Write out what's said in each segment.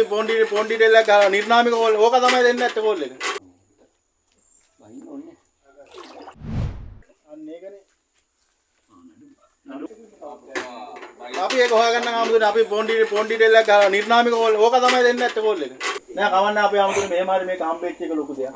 අපි phone detail එක නිර්නාමික call ඕක තමයි දෙන්නේ නැත්තේ කෝල් එක. අන්න ඒකනේ. අපි ඒක හොයාගන්න ආමුදුනේ අපි ෆෝන් ඩීටේල් එක නිර්නාමික කෝල් ඕක තමයි දෙන්නේ නැත්තේ කෝල් එක. නෑ කවන්න අපි ආමුදුනේ මෙහෙම හරි මේක හම්බෙච්ච එක ලොකු දෙයක්.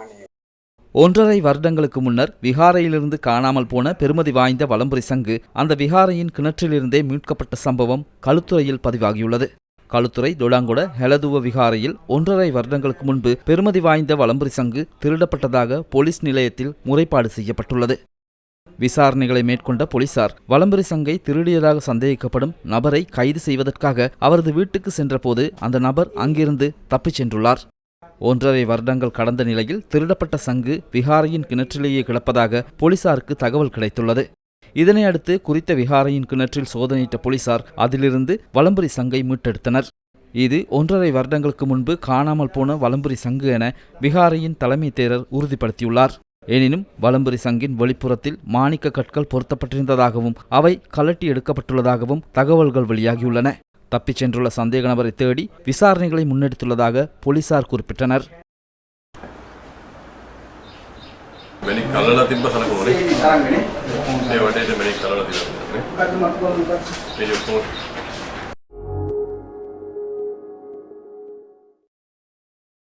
1.5 வருடங்களுக்கு முன்னர் விகாரையிலிருந்து காணாமல் போன பெருமதி வாய்ந்த வலம்புரி சங்கு அந்த விகாரையின் கிணற்றிலிருந்தே மீட்கப்பட்ட சம்பவம் களுத்துறையில் பதிவாகியுள்ளது. களுத்துறை தொடாங்கொட ஹெலதுவ விகாரையில் 1.5 வருடங்களுக்கு முன்பு பெருமதி வாய்ந்த வலம்புரி சங்கு திருடப்பட்டதாக போலீஸ் நிலையத்தில் முறைப்பாடு செய்யப்பட்டுள்ளது. விசாரணைகளை மேற்கொண்ட போலீசார் வலம்புரி சங்கை திருடியதாக சந்தேகிக்கப்படும் நபரை கைது செய்வதற்காக அவரது வீட்டுக்கு சென்றபோது அந்த நபர் அங்கிருந்து தப்பிச் சென்றுள்ளார். 1.5 வருடங்கள் கடந்த நிலையில் திருடப்பட்ட சங்கு விகாரையின் கிணற்றிலேயே கிடப்பதாக போலீசாருக்கு தகவல் கிடைத்துள்ளது. இதனை அடுத்து குறித்த விகாரையின் கிணற்றில் சோதனையிட்ட போலீசார் அதிலிருந்து வலம்புரி சங்கை மீட்டெடுத்தனர். இது 1.5 வருடங்களுக்கு முன்பு காணாமல் போன வலம்புரி சங்கு என விகாரையின் தலைமை தேரர் உறுதிப்படுத்தியுள்ளார். எனினும் வலம்புரி சங்கின் வெளிப்புறத்தில் மாணிக்க கற்கள் பொருத்தப்பட்டிருந்ததாகவும் அவை கலட்டி எடுக்கப்பட்டுள்ளதாகவும் தகவல்கள் வெளியாகியுள்ளன. தப்பிச் சென்றுள்ள சந்தேக நபரை தேடி விசாரணைகளை முன்னெடுத்துள்ளதாக போலீசார் குறிப்பிட்டனர்.